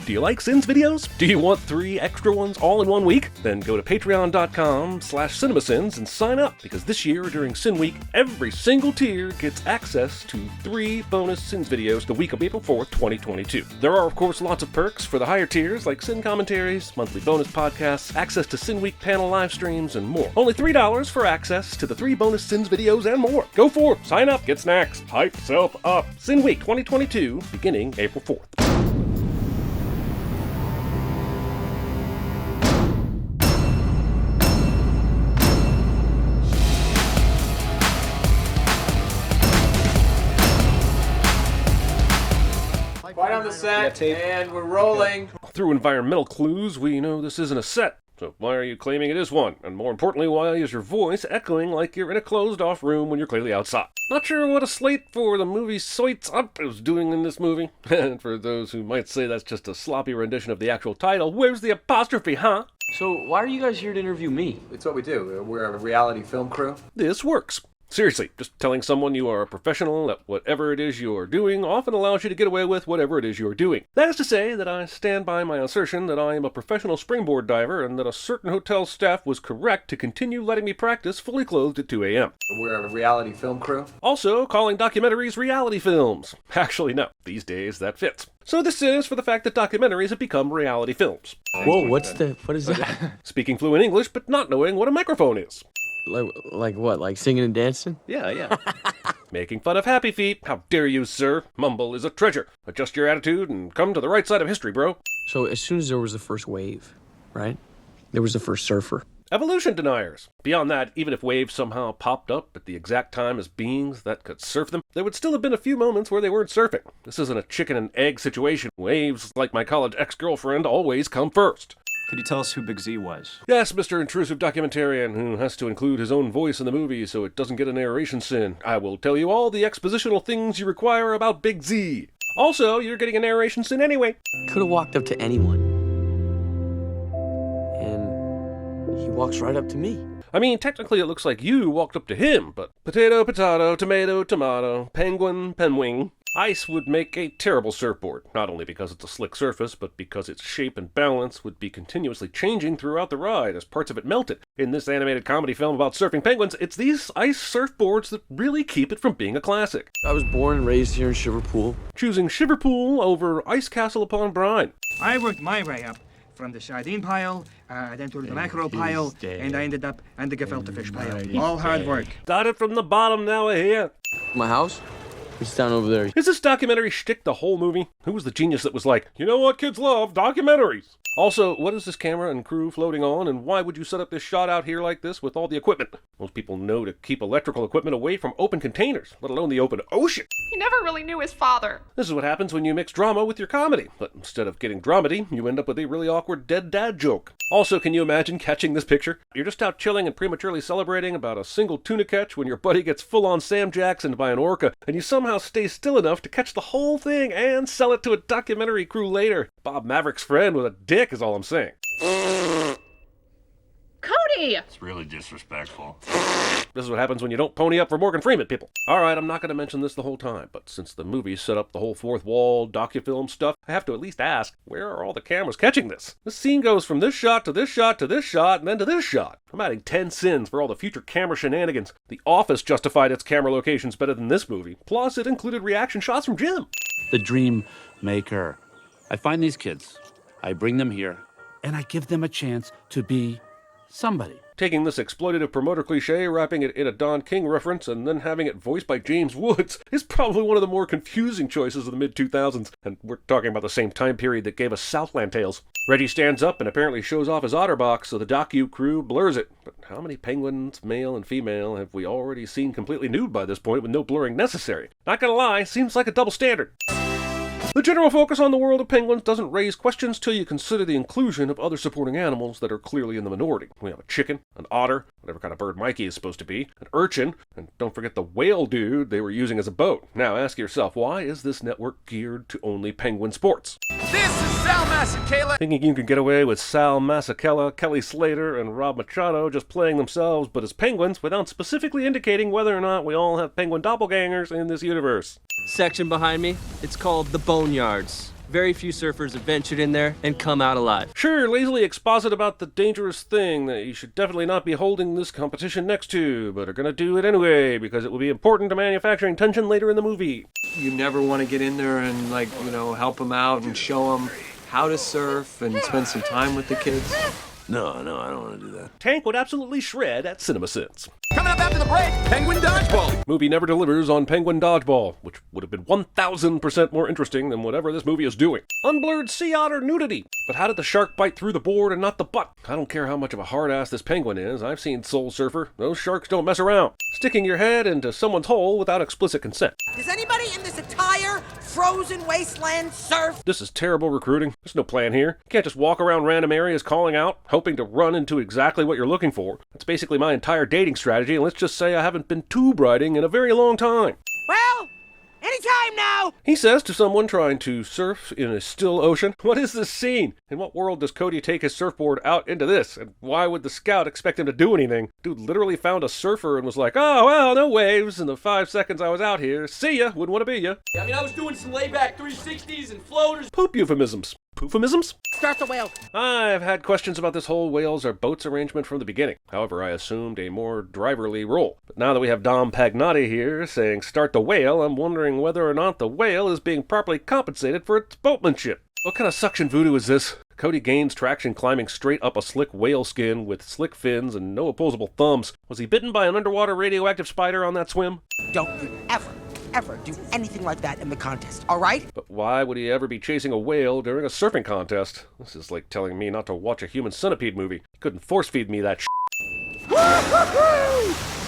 Do you like Sins videos? Do you want 3 extra ones all in 1 week? Then go to patreon.com/CinemaSins and sign up, because this year during Sin Week, every single tier gets access to 3 bonus Sins videos the week of April 4th, 2022. There are, of course, lots of perks for the higher tiers, like Sin commentaries, monthly bonus podcasts, access to Sin Week panel live streams, and more. Only $3 for access to the 3 bonus Sins videos and more. Go for it! Sign up, get snacks, hype yourself up. Sin Week 2022, beginning April 4th. Right on the set, and we're rolling. Through environmental clues, we know this isn't a set. So why are you claiming it is one? And more importantly, why is your voice echoing like you're in a closed-off room when you're clearly outside? Not sure what a slate for the movie Soits Up is doing in this movie. And for those who might say that's just a sloppy rendition of the actual title, where's the apostrophe, huh? So why are you guys here to interview me? It's what we do. We're a reality film crew. This works. Seriously, just telling someone you are a professional at whatever it is you are doing often allows you to get away with whatever it is you are doing. That is to say that I stand by my assertion that I am a professional springboard diver and that a certain hotel staff was correct to continue letting me practice fully clothed at 2 a.m. We're a reality film crew. Also, calling documentaries reality films. Actually, no. These days, that fits. So this is for the fact that documentaries have become reality films. Whoa, what is that? Speaking fluent English, but not knowing what a microphone is. Like what? Like singing and dancing? Yeah. Making fun of Happy Feet. How dare you, sir? Mumble is a treasure. Adjust your attitude and come to the right side of history, bro. So as soon as there was the first wave, right? There was the first surfer. Evolution deniers. Beyond that, even if waves somehow popped up at the exact time as beings that could surf them, there would still have been a few moments where they weren't surfing. This isn't a chicken and egg situation. Waves, like my college ex-girlfriend, always come first. Could you tell us who Big Z was? Yes, Mr. Intrusive Documentarian, who has to include his own voice in the movie so it doesn't get a narration sin. I will tell you all the expositional things you require about Big Z. Also, you're getting a narration sin anyway. Could have walked up to anyone. And he walks right up to me. I mean, technically it looks like you walked up to him, but potato, potato, tomato, tomato, penguin, penwing. Ice would make a terrible surfboard, not only because it's a slick surface, but because its shape and balance would be continuously changing throughout the ride as parts of it melted. In this animated comedy film about surfing penguins, it's these ice surfboards that really keep it from being a classic. I was born and raised here in Shiverpool. Choosing Shiverpool over Ice Castle upon Brine. I worked my way up from the sardine pile, then to the mackerel pile, and I ended up on the gefilte fish pile. All hard work. Started from the bottom, now we're here. My house? It's down over there. Is this documentary shtick the whole movie? Who was the genius that was like, you know what kids love? Documentaries! Also, what is this camera and crew floating on, and why would you set up this shot out here like this with all the equipment? Most people know to keep electrical equipment away from open containers, let alone the open ocean. He never really knew his father. This is what happens when you mix drama with your comedy. But instead of getting dramedy, you end up with a really awkward dead dad joke. Also, can you imagine catching this picture? You're just out chilling and prematurely celebrating about a single tuna catch when your buddy gets full-on Sam Jacksoned by an orca, and you somehow stay still enough to catch the whole thing and sell it to a documentary crew later. Bob Maverick's friend with a dick is all I'm saying. Cody! It's really disrespectful. This is what happens when you don't pony up for Morgan Freeman, people. Alright, I'm not going to mention this the whole time, but since the movie set up the whole fourth wall docufilm stuff, I have to at least ask, where are all the cameras catching this? This scene goes from this shot to this shot to this shot and then to this shot. I'm adding 10 sins for all the future camera shenanigans. The Office justified its camera locations better than this movie. Plus, it included reaction shots from Jim. The dream maker. I find these kids, I bring them here, and I give them a chance to be somebody. Taking this exploitative promoter cliche, wrapping it in a Don King reference, and then having it voiced by James Woods is probably one of the more confusing choices of the mid-2000s, and we're talking about the same time period that gave us Southland Tales. Reggie stands up and apparently shows off his otterbox, so the docu crew blurs it. But how many penguins, male and female, have we already seen completely nude by this point with no blurring necessary? Not gonna lie, seems like a double standard. The general focus on the world of penguins doesn't raise questions till you consider the inclusion of other supporting animals that are clearly in the minority. We have a chicken, an otter, whatever kind of bird Mikey is supposed to be, an urchin, and don't forget the whale dude they were using as a boat. Now ask yourself, why is this network geared to only penguin sports? This is Sal Masekela. Thinking you can get away with Sal Masekela, Kelly Slater, and Rob Machado just playing themselves but as penguins without specifically indicating whether or not we all have penguin doppelgangers in this universe. Section behind me, it's called the Boneyards. very few surfers have ventured in there and come out alive. Sure, lazily exposit about the dangerous thing that you should definitely not be holding this competition next to, but are gonna do it anyway because it will be important to manufacturing tension later in the movie. You never want to get in there and, like, help them out and show them how to surf and spend some time with the kids? No, I don't want to do that. Tank would absolutely shred at CinemaSins. Coming up after the break, Penguin Dodgeball. Movie never delivers on Penguin Dodgeball, which would have been 1,000% more interesting than whatever this movie is doing. Unblurred sea otter nudity. But how did the shark bite through the board and not the butt? I don't care how much of a hard ass this penguin is. I've seen Soul Surfer. Those sharks don't mess around. Sticking your head into someone's hole without explicit consent. Does anybody in this entire frozen wasteland surf? This is terrible recruiting. There's no plan here. You can't just walk around random areas calling out, hoping to run into exactly what you're looking for. That's basically my entire dating strategy, and let's just say I haven't been tube riding in a very long time. Well, anytime now! He says to someone trying to surf in a still ocean. What is this scene? In what world does Cody take his surfboard out into this? And why would the scout expect him to do anything? Dude literally found a surfer and was like, oh, well, no waves in the 5 seconds I was out here. See ya, wouldn't want to be ya. I mean, I was doing some layback 360s and floaters. Poop euphemisms. Poophemisms? Start the whale. I've had questions about this whole whales or boats arrangement from the beginning. However, I assumed a more driverly role. But now that we have Dom Pagnotti here saying start the whale, I'm wondering whether or not the whale is being properly compensated for its boatmanship. What kind of suction voodoo is this? Cody gains traction climbing straight up a slick whale skin with slick fins and no opposable thumbs. Was he bitten by an underwater radioactive spider on that swim? Don't you ever do anything like that in the contest, all right? But why would he ever be chasing a whale during a surfing contest? This is like telling me not to watch a human centipede movie. He couldn't force feed me that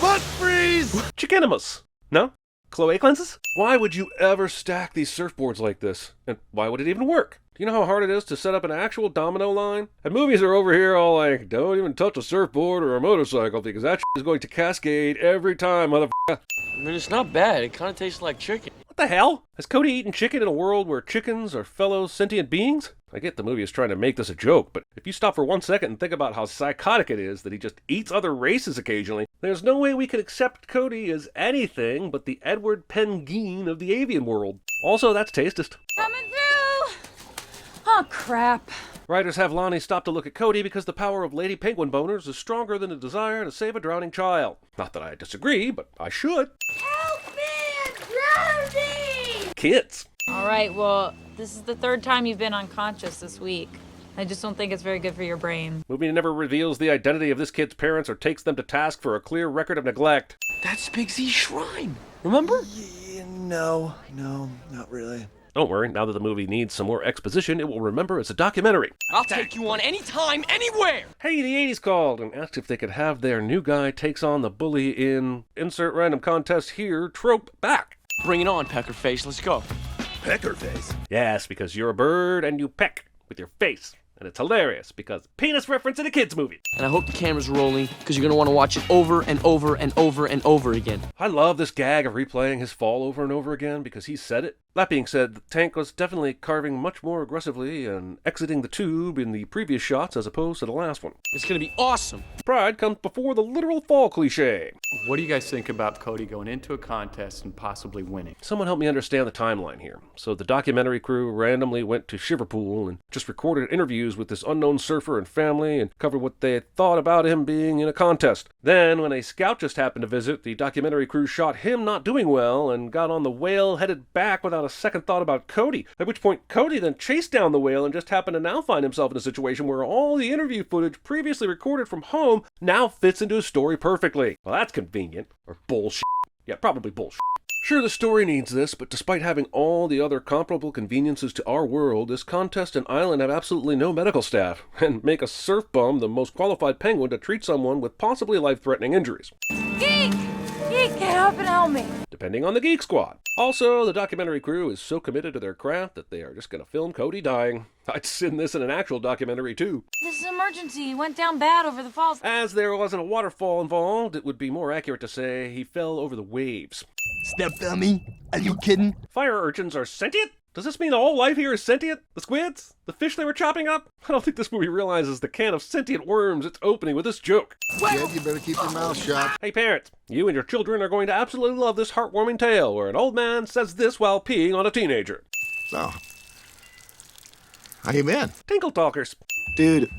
Butt freeze! Chickenimus. No? Cloac lenses? Why would you ever stack these surfboards like this? And why would it even work? Do you know how hard it is to set up an actual domino line? And movies are over here all like, don't even touch a surfboard or a motorcycle because that is going to cascade every time, motherfucker. I mean, it's not bad. It kind of tastes like chicken. What the hell? Has Cody eaten chicken in a world where chickens are fellow sentient beings? I get the movie is trying to make this a joke, but if you stop for 1 second and think about how psychotic it is that he just eats other races occasionally, there's no way we could accept Cody as anything but the Edward Penguin of the avian world. Also, that's tastist. Coming through! Oh, crap. Writers have Lonnie stop to look at Cody because the power of Lady Penguin boners is stronger than a desire to save a drowning child. Not that I disagree, but I should. Help me! I'm drowning! Kids. All right, well, this is the 3rd time you've been unconscious this week. I just don't think it's very good for your brain. Movie never reveals the identity of this kid's parents or takes them to task for a clear record of neglect. That's Big Z's shrine. Remember? No, not really. Don't worry, now that the movie needs some more exposition, it will remember it's a documentary. I'll take you on anytime, anywhere! Hey, the 80s called and asked if they could have their new guy takes on the bully in insert random contest here trope back. Bring it on, Peckerface. Let's go. Peckerface. Yes, because you're a bird and you peck with your face. And it's hilarious because penis reference in a kid's movie. And I hope the camera's rolling, because you're going to want to watch it over and over and over and over again. I love this gag of replaying his fall over and over again because he said it. That being said, the tank was definitely carving much more aggressively and exiting the tube in the previous shots as opposed to the last one. It's going to be awesome. Pride comes before the literal fall cliche. What do you guys think about Cody going into a contest and possibly winning? Someone help me understand the timeline here. So the documentary crew randomly went to Shiverpool and just recorded interviews with this unknown surfer and family and covered what they thought about him being in a contest. Then, when a scout just happened to visit, the documentary crew shot him not doing well and got on the whale headed back without a second thought about Cody, at which point Cody then chased down the whale and just happened to now find himself in a situation where all the interview footage previously recorded from home now fits into his story perfectly. Well, that's convenient. Or bullshit. Yeah, probably bullshit. Sure, the story needs this, but despite having all the other comparable conveniences to our world, this contest and island have absolutely no medical staff, and make a surf bum the most qualified penguin to treat someone with possibly life-threatening injuries. Geek! Geek, get up and help me. Depending on the Geek Squad. Also, the documentary crew is so committed to their craft that they are just going to film Cody dying. I'd send this in an actual documentary, too. This is an emergency. He went down bad over the falls. As there wasn't a waterfall involved, it would be more accurate to say he fell over the waves. Step dummy? Are you kidding? Fire urchins are sentient? Does this mean all life here is sentient? The squids? The fish they were chopping up? I don't think this movie realizes the can of sentient worms it's opening with this joke. Kid, you better keep your mouth shut. Hey parents, you and your children are going to absolutely love this heartwarming tale where an old man says this while peeing on a teenager. So, How you been? Tinkle Talkers. Dude,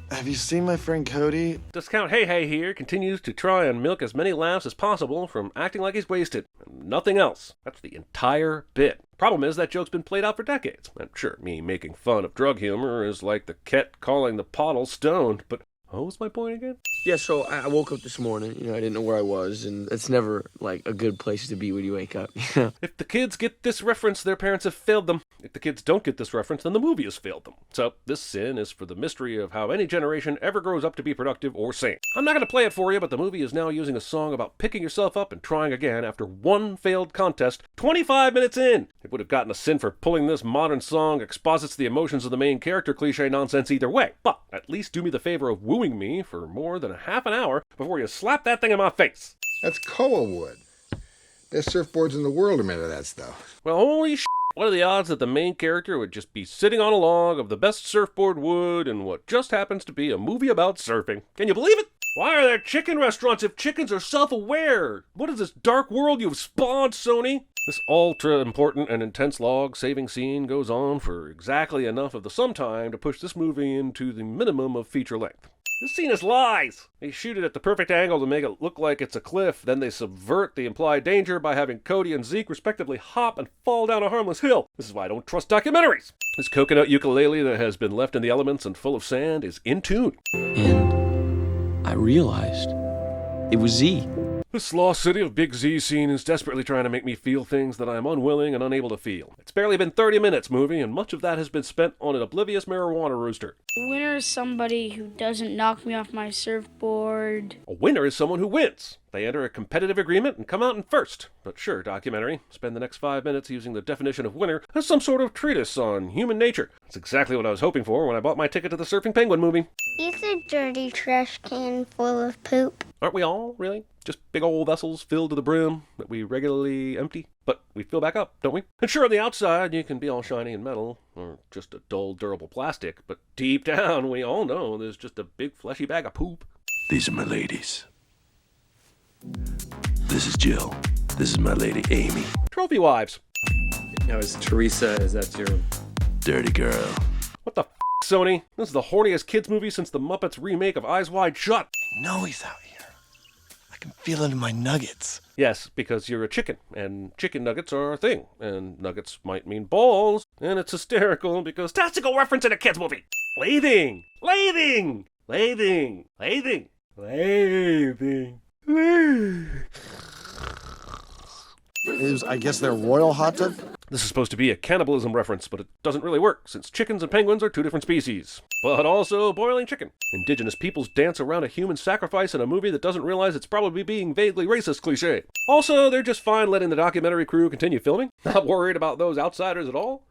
have you seen my friend Cody? Discount Hey Hey here continues to try and milk as many laughs as possible from acting like he's wasted. Nothing else. That's the entire bit. Problem is, that joke's been played out for decades. I'm sure me making fun of drug humor is like the cat calling the pottle stoned, but what was my point again? Yeah, so I woke up this morning, I didn't know where I was, and it's never, a good place to be when you wake up, If the kids get this reference, their parents have failed them. If the kids don't get this reference, then the movie has failed them. So, this sin is for the mystery of how any generation ever grows up to be productive or sane. I'm not going to play it for you, but the movie is now using a song about picking yourself up and trying again after one failed contest, 25 minutes in. It would have gotten a sin for pulling this modern song exposits the emotions of the main character cliche nonsense either way. But at least do me the favor of wooing me for more than a half an hour before you slap that thing in my face. That's koa wood. Best surfboards in the world are made of that stuff. Well, holy shit. What are the odds that the main character would just be sitting on a log of the best surfboard wood in what just happens to be a movie about surfing? Can you believe it? Why are there chicken restaurants if chickens are self-aware? What is this dark world you've spawned, Sony? This ultra-important and intense log-saving scene goes on for exactly enough of the sometime to push this movie into the minimum of feature length. This scene is lies. They shoot it at the perfect angle to make it look like it's a cliff, then they subvert the implied danger by having Cody and Zeke respectively hop and fall down a harmless hill. This is why I don't trust documentaries. This coconut ukulele that has been left in the elements and full of sand is in tune. And I realized it was Z. This lost city of Big Z scene is desperately trying to make me feel things that I am unwilling and unable to feel. It's barely been 30 minutes, movie, and much of that has been spent on an oblivious marijuana rooster. A winner is somebody who doesn't knock me off my surfboard. A winner is someone who wins. They enter a competitive agreement and come out in first. But sure, documentary, spend the next 5 minutes using the definition of winner as some sort of treatise on human nature. That's exactly what I was hoping for when I bought my ticket to the Surfing Penguin movie. He's a dirty trash can full of poop. Aren't we all, really? Just big old vessels filled to the brim that we regularly empty? But we fill back up, don't we? And sure, on the outside, you can be all shiny and metal, or just a dull, durable plastic, but deep down, we all know there's just a big fleshy bag of poop. These are my ladies. This is Jill. This is my lady, Amy. Trophy wives. Now, is Teresa, is that your... Dirty girl. What the f***, Sony? This is the horniest kids movie since the Muppets remake of Eyes Wide Shut. No, he's out here. I can feel it in my nuggets. Yes, because you're a chicken, and chicken nuggets are a thing, and nuggets might mean balls, and it's hysterical because testicle reference in a kids movie. Lathing! Lathing! Lathing! Lathing! Lathing! I guess they're royal hot tub? This is supposed to be a cannibalism reference, but it doesn't really work, since chickens and penguins are two different species. But also boiling chicken. Indigenous peoples dance around a human sacrifice in a movie that doesn't realize it's probably being vaguely racist cliché. Also, they're just fine letting the documentary crew continue filming. Not worried about those outsiders at all.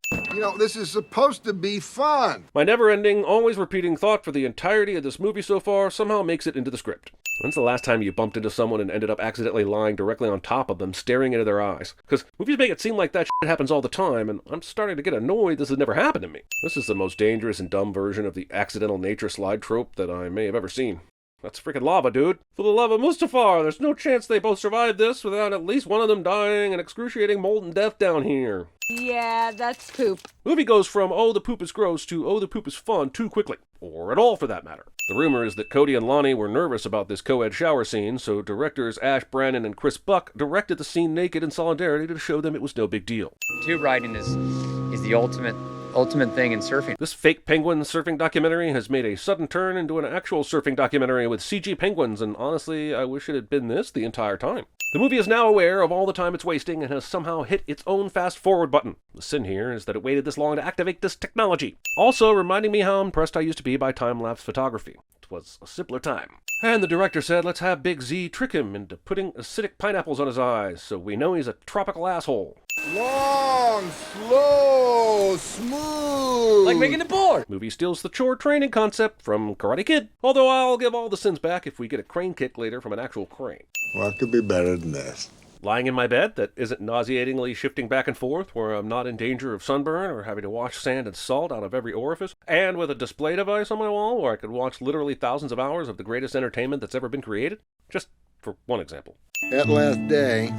This is supposed to be fun. My never-ending, always repeating thought for the entirety of this movie so far somehow makes it into the script. When's the last time you bumped into someone and ended up accidentally lying directly on top of them, staring into their eyes? Because movies make it seem like that shit happens all the time, and I'm starting to get annoyed this has never happened to me. This is the most dangerous and dumb version of the accidental nature slide trope that I may have ever seen. That's freaking lava, dude. For the love of Mustafar, there's no chance they both survived this without at least one of them dying an excruciating molten death down here. Yeah, that's poop. Movie goes from, oh, the poop is gross to, oh, the poop is fun too quickly. Or at all, for that matter. The rumor is that Cody and Lonnie were nervous about this co-ed shower scene, so directors Ash Brannon and Chris Buck directed the scene naked in solidarity to show them it was no big deal. Tube riding is the ultimate thing in surfing. This fake penguin surfing documentary has made a sudden turn into an actual surfing documentary with CG penguins, and honestly, I wish it had been this the entire time. The movie is now aware of all the time it's wasting and has somehow hit its own fast-forward button. The sin here is that it waited this long to activate this technology. Also reminding me how impressed I used to be by time-lapse photography. It was a simpler time. And the director said, let's have Big Z trick him into putting acidic pineapples on his eyes so we know he's a tropical asshole. Long, slow, smooth. Like making a board. Movie steals the chore training concept from Karate Kid. Although I'll give all the sins back if we get a crane kick later from an actual crane. Well, it could be better than this. Lying in my bed that isn't nauseatingly shifting back and forth, where I'm not in danger of sunburn or having to wash sand and salt out of every orifice, and with a display device on my wall where I could watch literally thousands of hours of the greatest entertainment that's ever been created. Just for one example. That last day,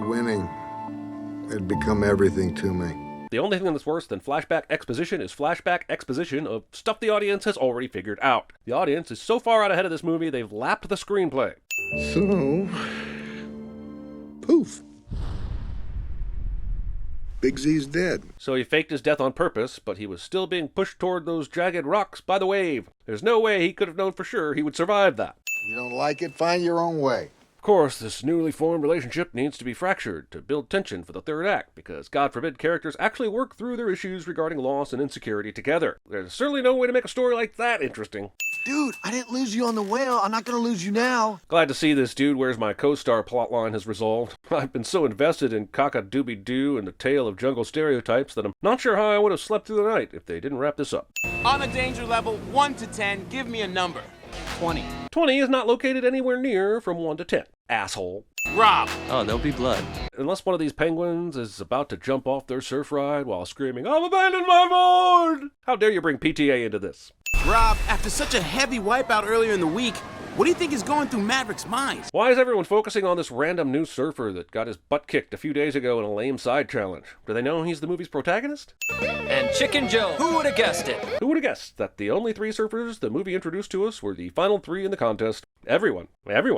winning had become everything to me. The only thing that's worse than flashback exposition is flashback exposition of stuff the audience has already figured out. The audience is so far out ahead of this movie, they've lapped the screenplay. So, poof. Big Z's dead. So he faked his death on purpose, but he was still being pushed toward those jagged rocks by the wave. There's no way he could have known for sure he would survive that. You don't like it? Find your own way. Of course, this newly formed relationship needs to be fractured to build tension for the third act, because God forbid characters actually work through their issues regarding loss and insecurity together. There's certainly no way to make a story like that interesting. Dude, I didn't lose you on the whale. I'm not gonna lose you now. Glad to see this Dude Where's My Co-Star plotline has resolved. I've been so invested in Cock-a-Doobie-Doo and the tale of jungle stereotypes that I'm not sure how I would have slept through the night if they didn't wrap this up. On a danger level 1 to 10, give me a number. 20. 20 is not located anywhere near from 1 to 10. Asshole. Rob. Oh, there'll be blood. Unless one of these penguins is about to jump off their surf ride while screaming, "I've abandoned my board!" How dare you bring PTA into this? Rob, after such a heavy wipeout earlier in the week, what do you think is going through Maverick's mind? Why is everyone focusing on this random new surfer that got his butt kicked a few days ago in a lame side challenge? Do they know he's the movie's protagonist? And Chicken Joe. Who would have guessed it? Who would have guessed that the only 3 surfers the movie introduced to us were the final 3 in the contest? Everyone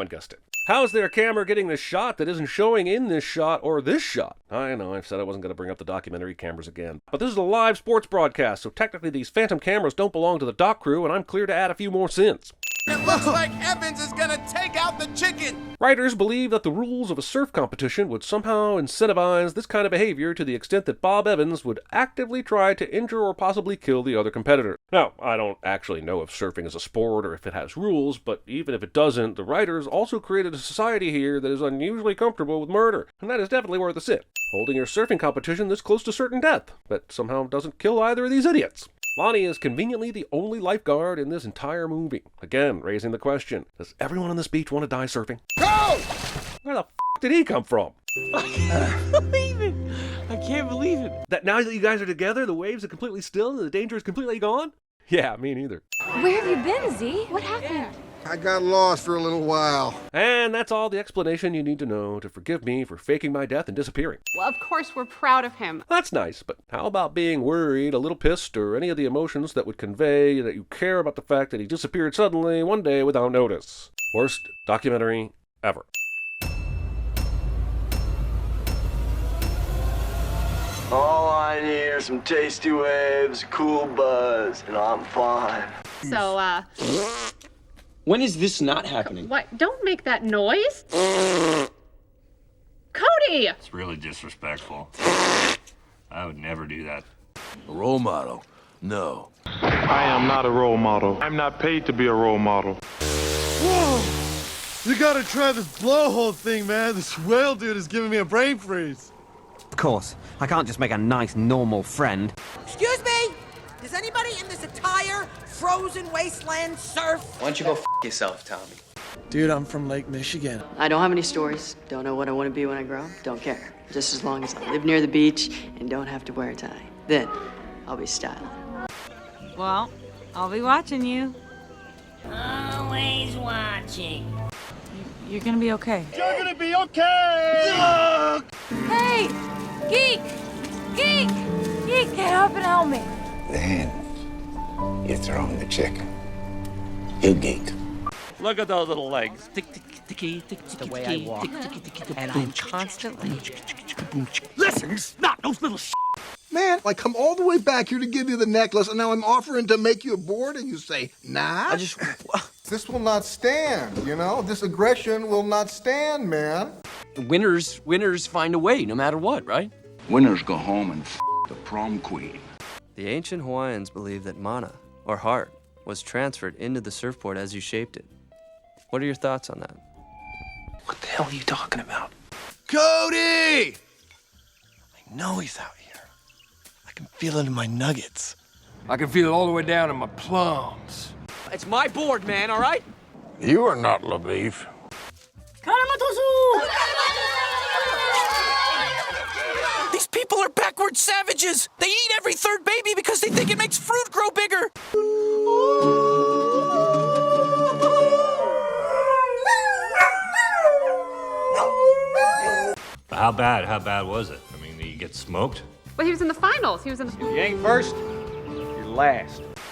guessed it. How is their camera getting this shot that isn't showing in this shot or this shot? I know, I've said I wasn't going to bring up the documentary cameras again. But this is a live sports broadcast, so technically these phantom cameras don't belong to the doc crew, and I'm clear to add a few more sins. It looks like Evans is gonna take out the chicken! Writers believe that the rules of a surf competition would somehow incentivize this kind of behavior to the extent that Bob Evans would actively try to injure or possibly kill the other competitor. Now, I don't actually know if surfing is a sport or if it has rules, but even if it doesn't, the writers also created a society here that is unusually comfortable with murder, and that is definitely worth a sit. Holding your surfing competition this close to certain death, that somehow doesn't kill either of these idiots. Lonnie is conveniently the only lifeguard in this entire movie. Again, raising the question, does everyone on this beach want to die surfing? Go! Where the f*** did he come from? I can't believe it! I can't believe it! That now that you guys are together, the waves are completely still and the danger is completely gone? Yeah, me neither. Where have you been, Z? What happened? I got lost for a little while. And that's all the explanation you need to know to forgive me for faking my death and disappearing. Well, of course we're proud of him. That's nice, but how about being worried, a little pissed, or any of the emotions that would convey that you care about the fact that he disappeared suddenly one day without notice? Worst documentary ever. All I need are some tasty waves, cool buzz, and I'm fine. So, When is this not happening? what? Don't make that noise. Cody! It's really disrespectful. I would never do that. A role model? No. I am not a role model. I'm not paid to be a role model. Whoa! You gotta try this blowhole thing, man. This whale dude is giving me a brain freeze. Of course, I can't just make a nice, normal friend. Excuse me? Does anybody in this entire frozen wasteland surf? Why don't you go f*** yourself, Tommy? Dude, I'm from Lake Michigan. I don't have any stories. Don't know what I want to be when I grow up. Don't care. Just as long as I live near the beach and don't have to wear a tie. Then I'll be styling. Well, I'll be watching you. Always watching. You're gonna be okay. You're gonna be okay! Hey! Geek! Geek! Geek, get up and help me. Then you throw him the chicken. You geek. Look at those little legs. Tick, tick, ticky, tick, It's the way I walk. And I'm constantly... Listen, snot, those little Man, I come all the way back here to give you the necklace, and now I'm offering to make you a board, and you say, nah? This will not stand, you know? This aggression will not stand, man. Winners find a way, no matter what, right? Winners go home and the prom queen. The ancient Hawaiians believed that mana, or heart, was transferred into the surfboard as you shaped it. What are your thoughts on that? What the hell are you talking about? Cody! I know he's out here. I can feel it in my nuggets. I can feel it all the way down in my plums. It's my board, man, all right? You are not LaBeef. These people are backward savages! They eat every third baby because they think it makes fruit grow bigger! How bad was it? I mean, did you get smoked? Well, he was in the finals. He was in the... If you ain't first, you're last.